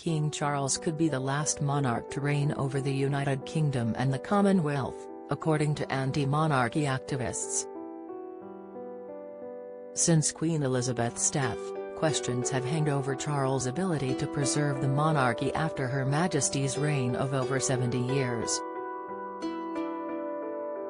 King Charles could be the last monarch to reign over the United Kingdom and the Commonwealth, according to anti-monarchy activists. Since Queen Elizabeth's death, questions have hanged over Charles' ability to preserve the monarchy after Her Majesty's reign of over 70 years.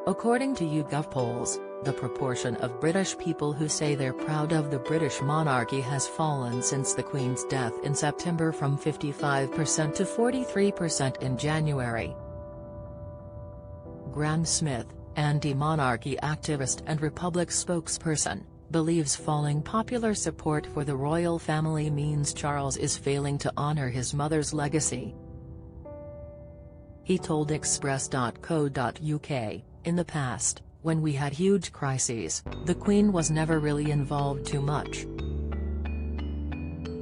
According to YouGov polls, the proportion of British people who say they're proud of the British monarchy has fallen since the Queen's death in September from 55% to 43% in January. Graham Smith, anti-monarchy activist and Republic spokesperson, believes falling popular support for the royal family means Charles is failing to honour his mother's legacy. He told Express.co.uk, "In the past, when we had huge crises, the Queen was never really involved too much.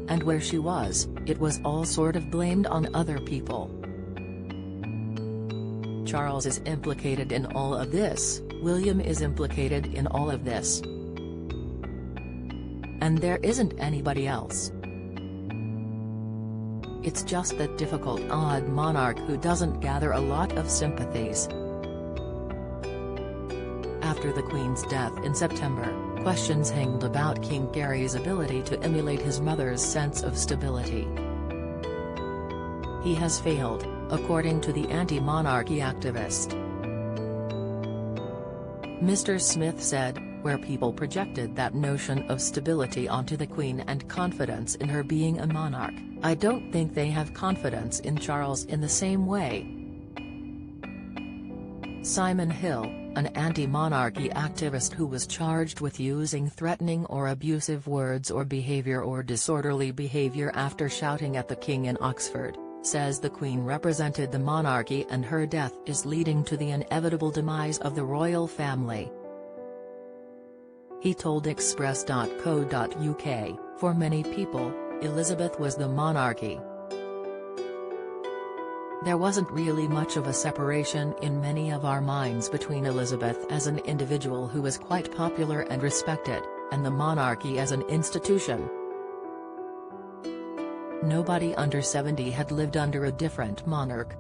And where she was, it was all sort of blamed on other people. Charles is implicated in all of this, William is implicated in all of this. And there isn't anybody else. It's just that difficult odd monarch who doesn't gather a lot of sympathies." After the Queen's death in September, questions hanged about King Gary's ability to emulate his mother's sense of stability. He has failed, according to the anti-monarchy activist. Mr. Smith said, "Where people projected that notion of stability onto the Queen and confidence in her being a monarch, I don't think they have confidence in Charles in the same way." Simon Hill, an anti-monarchy activist who was charged with using threatening or abusive words or behaviour or disorderly behaviour after shouting at the King in Oxford, says the Queen represented the monarchy and her death is leading to the inevitable demise of the royal family. He told Express.co.uk, "For many people, Elizabeth was the monarchy. There wasn't really much of a separation in many of our minds between Elizabeth as an individual who was quite popular and respected, and the monarchy as an institution. Nobody under 70 had lived under a different monarch.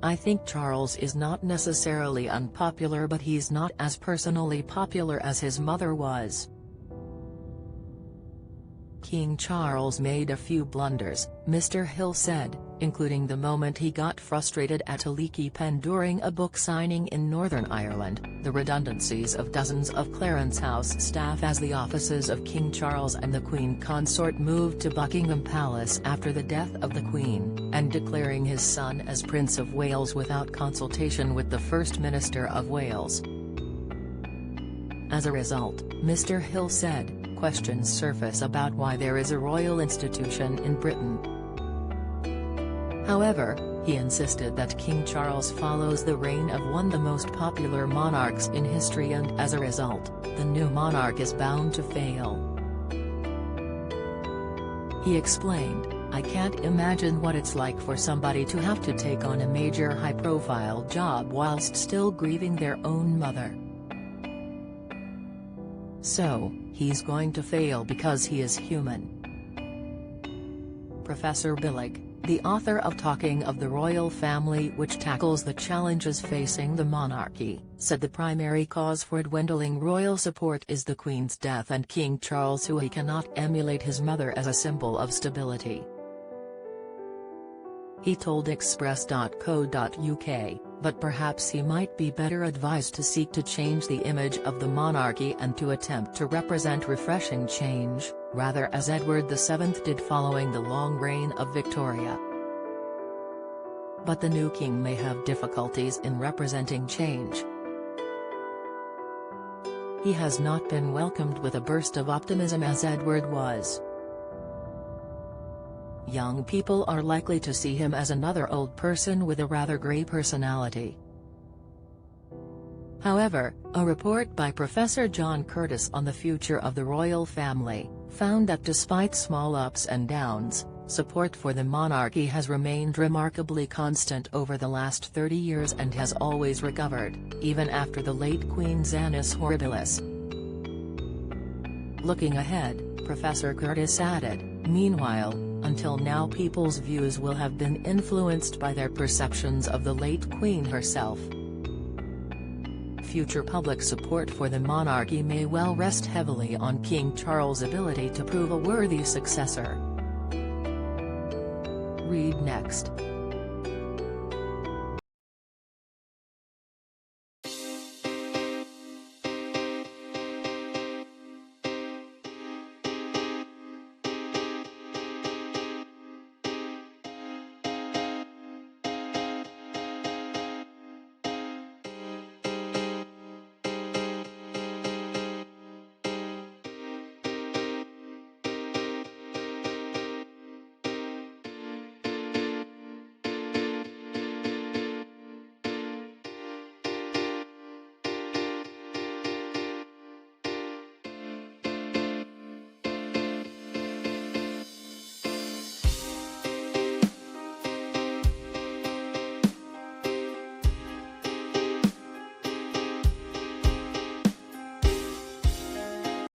I think Charles is not necessarily unpopular, but he's not as personally popular as his mother was." King Charles made a few blunders, Mr. Hill said, including the moment he got frustrated at a leaky pen during a book signing in Northern Ireland, the redundancies of dozens of Clarence House staff as the offices of King Charles and the Queen Consort moved to Buckingham Palace after the death of the Queen, and declaring his son as Prince of Wales without consultation with the First Minister of Wales. As a result, Mr. Hill said, questions surface about why there is a royal institution in Britain. However, he insisted that King Charles follows the reign of one of the most popular monarchs in history and as a result, the new monarch is bound to fail. He explained, "I can't imagine what it's like for somebody to have to take on a major high-profile job whilst still grieving their own mother. So, he's going to fail because he is human." Professor Billig, the author of Talking of the Royal Family, which tackles the challenges facing the monarchy, said the primary cause for dwindling royal support is the Queen's death and King Charles, who he cannot emulate his mother as a symbol of stability. He told Express.co.uk, "But perhaps he might be better advised to seek to change the image of the monarchy and to attempt to represent refreshing change, rather as Edward VII did following the long reign of Victoria. But the new king may have difficulties in representing change. He has not been welcomed with a burst of optimism as Edward was. Young people are likely to see him as another old person with a rather grey personality." However, a report by Professor John Curtis on the future of the royal family, found that despite small ups and downs, support for the monarchy has remained remarkably constant over the last 30 years and has always recovered, even after the late Queen's annus horribilis. Looking ahead, Professor Curtis added, "Meanwhile, Until now, people's views will have been influenced by their perceptions of the late Queen herself. Future public support for the monarchy may well rest heavily on King Charles' ability to prove a worthy successor. Read next.